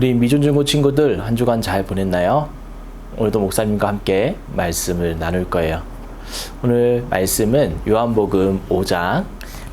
우리 미존중고 친구들 한 주간 잘 보냈나요? 오늘도 목사님과 함께 말씀을 나눌 거예요. 오늘 말씀은 요한복음 5장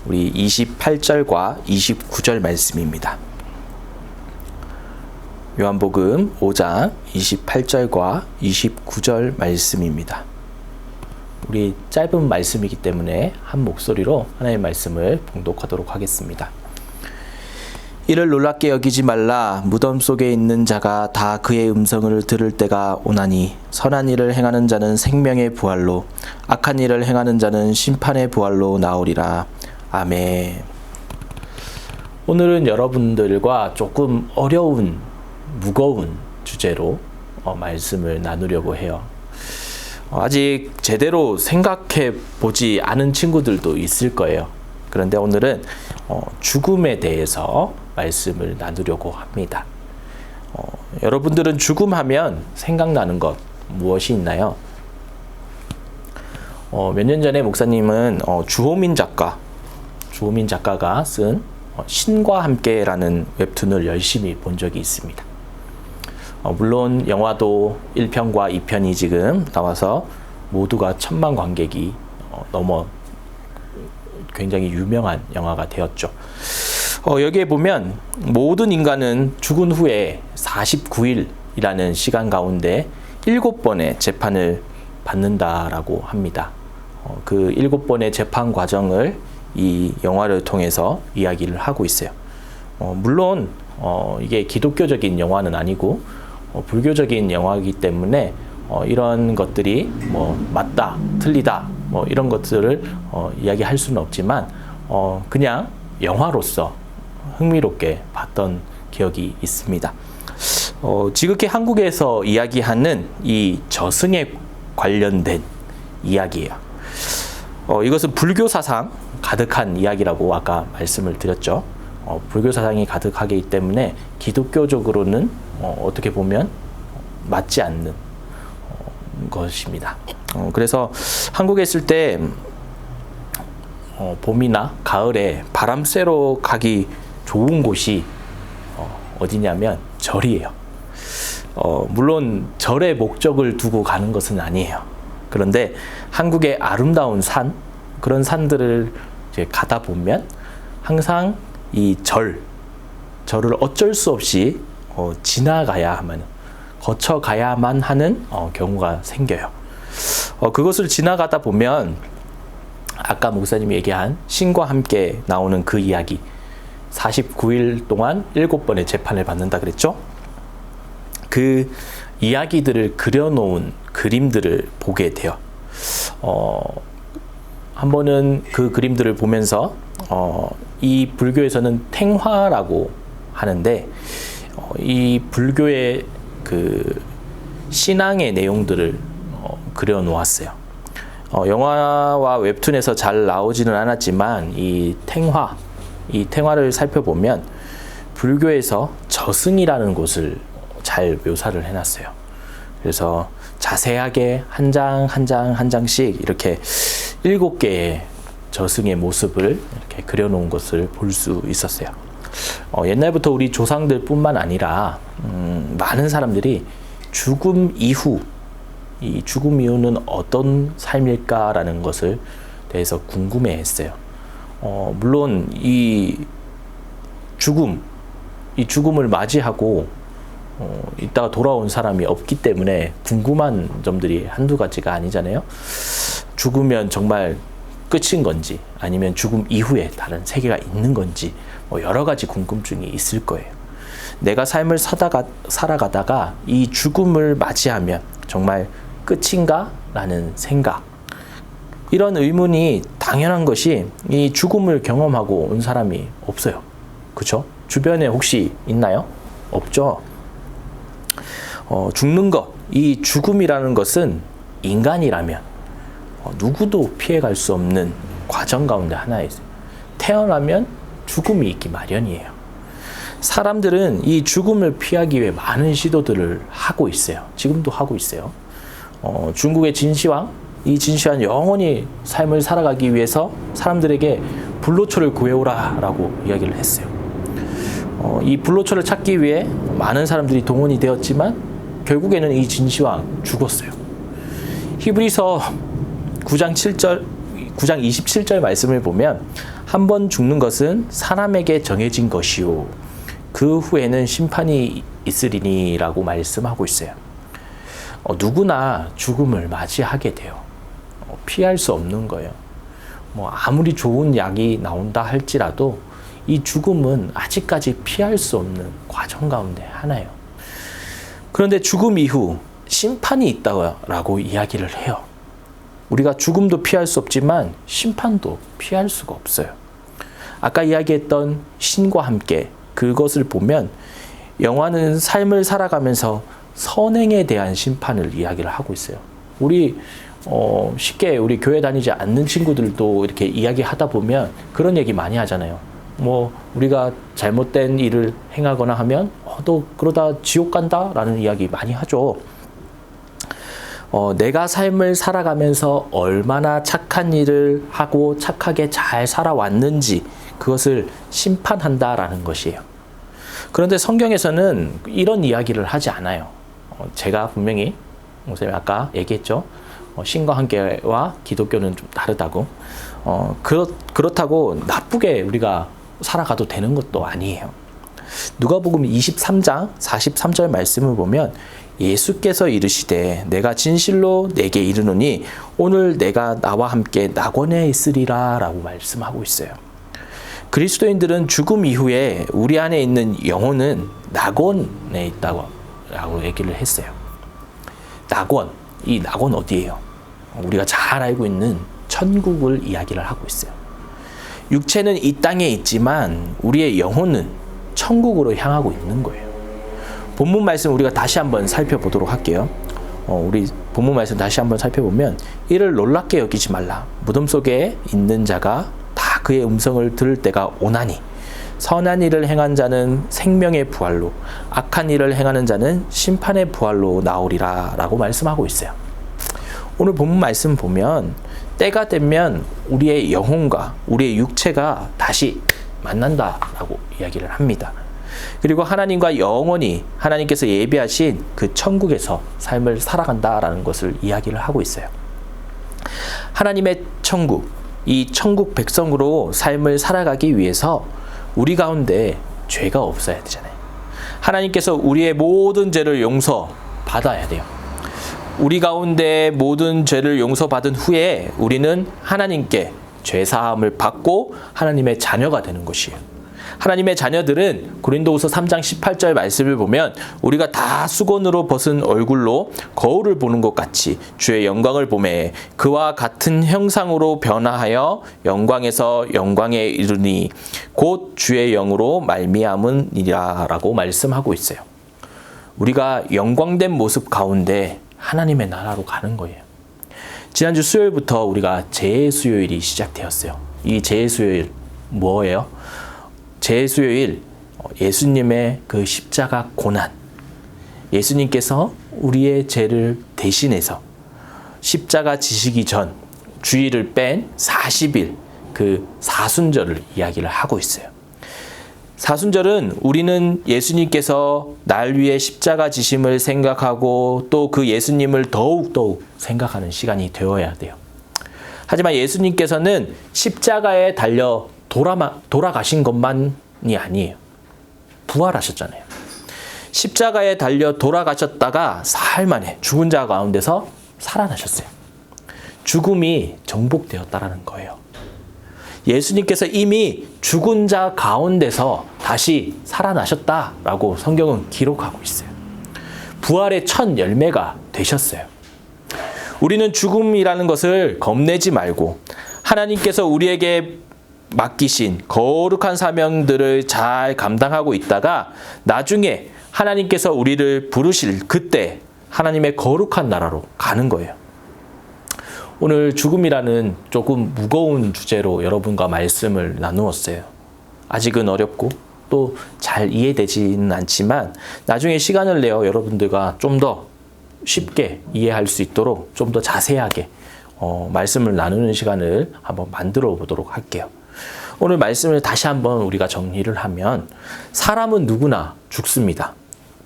우리 28절과 29절 말씀입니다. 요한복음 5장 28절과 29절 말씀입니다. 우리 짧은 말씀이기 때문에 한 목소리로 하나님의 말씀을 봉독하도록 하겠습니다. 이를 놀랍게 여기지 말라. 무덤 속에 있는 자가 다 그의 음성을 들을 때가 오나니 선한 일을 행하는 자는 생명의 부활로 악한 일을 행하는 자는 심판의 부활로 나오리라. 아멘. 오늘은 여러분들과 조금 어려운 무거운 주제로 말씀을 나누려고 해요. 아직 제대로 생각해 보지 않은 친구들도 있을 거예요. 그런데 오늘은 죽음에 대해서 말씀을 나누려고 합니다. 여러분들은 죽음하면 생각나는 것 무엇이 있나요? 몇 년 전에 목사님은 주호민 작가가 쓴 신과 함께라는 웹툰을 열심히 본 적이 있습니다. 물론 영화도 1편과 2편이 지금 나와서 모두가 1000만 관객이 넘어 굉장히 유명한 영화가 되었죠. 여기에 보면 모든 인간은 죽은 후에 49일이라는 시간 가운데 7번의 재판을 받는다라고 합니다. 그 7번의 재판 과정을 이 영화를 통해서 이야기를 하고 있어요. 물론 이게 기독교적인 영화는 아니고 불교적인 영화이기 때문에 이런 것들이 맞다, 틀리다 이런 것들을 이야기할 수는 없지만 그냥 영화로서 흥미롭게 봤던 기억이 있습니다. 지극히 한국에서 이야기하는 이 저승에 관련된 이야기예요. 이것은 불교 사상 가득한 이야기라고 아까 말씀을 드렸죠. 불교 사상이 가득하기 때문에 기독교적으로는 어떻게 보면 맞지 않는 것입니다. 그래서 한국에 있을 때 봄이나 가을에 바람 쐬러 가기 좋은 곳이 어디냐면 절이에요. 물론 절의 목적을 두고 가는 것은 아니에요. 그런데 한국의 아름다운 그런 산들을 이제 가다 보면 항상 이 절을 어쩔 수 없이 거쳐가야만 하는 경우가 생겨요. 그것을 지나가다 보면 아까 목사님이 얘기한 신과 함께 나오는 그 이야기 49일 동안 7번의 재판을 받는다 그랬죠? 그 이야기들을 그려놓은 그림들을 보게 돼요. 한 번은 그 그림들을 보면서 이 불교에서는 탱화라고 하는데 이 불교의 그 신앙의 내용들을 그려놓았어요. 영화와 웹툰에서 잘 나오지는 않았지만 이 탱화를 살펴보면 불교에서 저승이라는 곳을 잘 묘사를 해놨어요. 그래서 자세하게 한 장씩 이렇게 7개의 저승의 모습을 이렇게 그려놓은 것을 볼 수 있었어요. 옛날부터 우리 조상들 뿐만 아니라 많은 사람들이 죽음 이후는 어떤 삶일까라는 것을 대해서 궁금해했어요. 물론 이 죽음을 맞이하고 이따가 돌아온 사람이 없기 때문에 궁금한 점들이 한두 가지가 아니잖아요. 죽으면 정말 끝인 건지 아니면 죽음 이후에 다른 세계가 있는 건지 여러 가지 궁금증이 있을 거예요. 내가 삶을 살아가다가 이 죽음을 맞이하면 정말 끝인가? 라는 생각. 이런 의문이 당연한 것이 이 죽음을 경험하고 온 사람이 없어요. 그렇죠? 주변에 혹시 있나요? 없죠? 죽는 것, 이 죽음이라는 것은 인간이라면 누구도 피해갈 수 없는 과정 가운데 하나예요. 태어나면 죽음이 있기 마련이에요. 사람들은 이 죽음을 피하기 위해 많은 시도들을 하고 있어요. 지금도 하고 있어요. 중국의 진시황, 이 진시황 영원히 삶을 살아가기 위해서 사람들에게 불로초를 구해오라 라고 이야기를 했어요. 이 불로초를 찾기 위해 많은 사람들이 동원이 되었지만 결국에는 이 진시황 죽었어요. 히브리서 9장 27절 말씀을 보면 한 번 죽는 것은 사람에게 정해진 것이요 그 후에는 심판이 있으리니 라고 말씀하고 있어요. 누구나 죽음을 맞이하게 돼요. 피할 수 없는 거예요. 아무리 좋은 약이 나온다 할지라도 이 죽음은 아직까지 피할 수 없는 과정 가운데 하나예요. 그런데 죽음 이후 심판이 있다고 이야기를 해요. 우리가 죽음도 피할 수 없지만 심판도 피할 수가 없어요. 아까 이야기했던 신과 함께 그것을 보면 영화는 삶을 살아가면서 선행에 대한 심판을 이야기를 하고 있어요. 우리 쉽게 우리 교회 다니지 않는 친구들도 이렇게 이야기하다 보면 그런 얘기 많이 하잖아요. 우리가 잘못된 일을 행하거나 하면 너 그러다 지옥 간다라는 이야기 많이 하죠. 내가 삶을 살아가면서 얼마나 착한 일을 하고 착하게 잘 살아왔는지 그것을 심판한다라는 것이에요. 그런데 성경에서는 이런 이야기를 하지 않아요. 제가 분명히 목사님 아까 얘기했죠. 신과 함께와 기독교는 좀 다르다고. 그렇다고 나쁘게 우리가 살아가도 되는 것도 아니에요. 누가복음 23장 43절 말씀을 보면 예수께서 이르시되 내가 진실로 내게 이르노니 오늘 내가 나와 함께 낙원에 있으리라 라고 말씀하고 있어요. 그리스도인들은 죽음 이후에 우리 안에 있는 영혼은 낙원에 있다고 얘기를 했어요. 낙원, 이 낙원 어디예요? 우리가 잘 알고 있는 천국을 이야기를 하고 있어요. 육체는 이 땅에 있지만 우리의 영혼은 천국으로 향하고 있는 거예요. 본문 말씀 우리가 다시 한번 살펴보도록 할게요. 우리 본문 말씀 다시 한번 살펴보면 이를 놀랍게 여기지 말라. 무덤 속에 있는 자가 다 그의 음성을 들을 때가 오나니 선한 일을 행한 자는 생명의 부활로 악한 일을 행하는 자는 심판의 부활로 나오리라 라고 말씀하고 있어요. 오늘 본문 말씀 보면 때가 되면 우리의 영혼과 우리의 육체가 다시 만난다라고 이야기를 합니다. 그리고 하나님과 영원히 하나님께서 예비하신 그 천국에서 삶을 살아간다라는 것을 이야기를 하고 있어요. 하나님의 천국, 이 천국 백성으로 삶을 살아가기 위해서 우리 가운데 죄가 없어야 되잖아요. 하나님께서 우리의 모든 죄를 용서받아야 돼요. 우리 가운데 모든 죄를 용서받은 후에 우리는 하나님께 죄사함을 받고 하나님의 자녀가 되는 것이에요. 하나님의 자녀들은 고린도후서 3장 18절 말씀을 보면 우리가 다 수건으로 벗은 얼굴로 거울을 보는 것 같이 주의 영광을 보매 그와 같은 형상으로 변화하여 영광에서 영광에 이르니 곧 주의 영으로 말미암으니라 라고 말씀하고 있어요. 우리가 영광된 모습 가운데 하나님의 나라로 가는 거예요. 지난주 수요일부터 우리가 재수요일이 시작되었어요. 이 재수요일 뭐예요? 재수요일 예수님의 그 십자가 고난, 예수님께서 우리의 죄를 대신해서 십자가 지시기 전 주일을 뺀 40일 그 사순절을 이야기를 하고 있어요. 사순절은 우리는 예수님께서 날 위해 십자가 지심을 생각하고 또 그 예수님을 더욱더욱 생각하는 시간이 되어야 돼요. 하지만 예수님께서는 십자가에 달려 돌아가신 것만이 아니에요. 부활하셨잖아요. 십자가에 달려 돌아가셨다가 사흘 만에 죽은 자 가운데서 살아나셨어요. 죽음이 정복되었다라는 거예요. 예수님께서 이미 죽은 자 가운데서 다시 살아나셨다라고 성경은 기록하고 있어요. 부활의 첫 열매가 되셨어요. 우리는 죽음이라는 것을 겁내지 말고 하나님께서 우리에게 맡기신 거룩한 사명들을 잘 감당하고 있다가 나중에 하나님께서 우리를 부르실 그때 하나님의 거룩한 나라로 가는 거예요. 오늘 죽음이라는 조금 무거운 주제로 여러분과 말씀을 나누었어요. 아직은 어렵고 또 잘 이해되지는 않지만 나중에 시간을 내어 여러분들과 좀 더 쉽게 이해할 수 있도록 좀 더 자세하게 말씀을 나누는 시간을 한번 만들어 보도록 할게요. 오늘 말씀을 다시 한번 우리가 정리를 하면 사람은 누구나 죽습니다.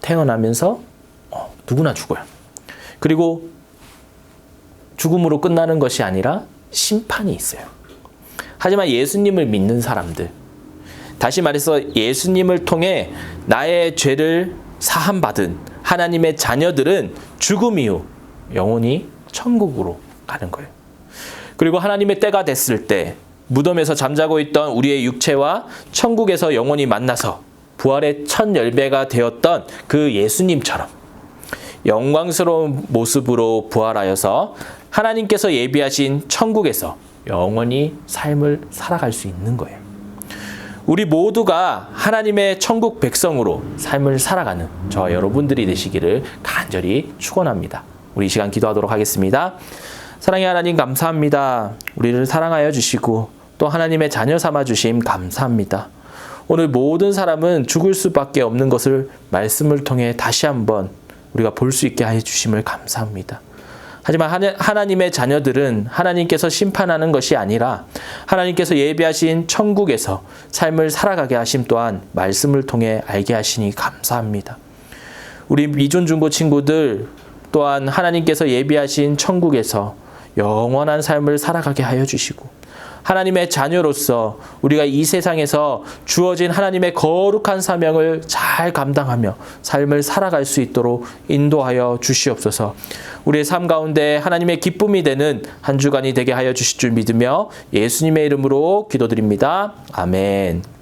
태어나면서 누구나 죽어요. 그리고 죽음으로 끝나는 것이 아니라 심판이 있어요. 하지만 예수님을 믿는 사람들, 다시 말해서 예수님을 통해 나의 죄를 사함받은 하나님의 자녀들은 죽음 이후 영원히 천국으로 가는 거예요. 그리고 하나님의 때가 됐을 때 무덤에서 잠자고 있던 우리의 육체와 천국에서 영원히 만나서 부활의 첫 열매가 되었던 그 예수님처럼 영광스러운 모습으로 부활하여서 하나님께서 예비하신 천국에서 영원히 삶을 살아갈 수 있는 거예요. 우리 모두가 하나님의 천국 백성으로 삶을 살아가는 저와 여러분들이 되시기를 간절히 축원합니다. 우리 이 시간 기도하도록 하겠습니다. 사랑의 하나님 감사합니다. 우리를 사랑하여 주시고 또 하나님의 자녀 삼아 주심 감사합니다. 오늘 모든 사람은 죽을 수밖에 없는 것을 말씀을 통해 다시 한번 우리가 볼 수 있게 해 주심을 감사합니다. 하지만 하나님의 자녀들은 하나님께서 심판하는 것이 아니라 하나님께서 예비하신 천국에서 삶을 살아가게 하심 또한 말씀을 통해 알게 하시니 감사합니다. 우리 미존중고 친구들 또한 하나님께서 예비하신 천국에서 영원한 삶을 살아가게 하여 주시고 하나님의 자녀로서 우리가 이 세상에서 주어진 하나님의 거룩한 사명을 잘 감당하며 삶을 살아갈 수 있도록 인도하여 주시옵소서. 우리의 삶 가운데 하나님의 기쁨이 되는 한 주간이 되게 하여 주실 줄 믿으며 예수님의 이름으로 기도드립니다. 아멘.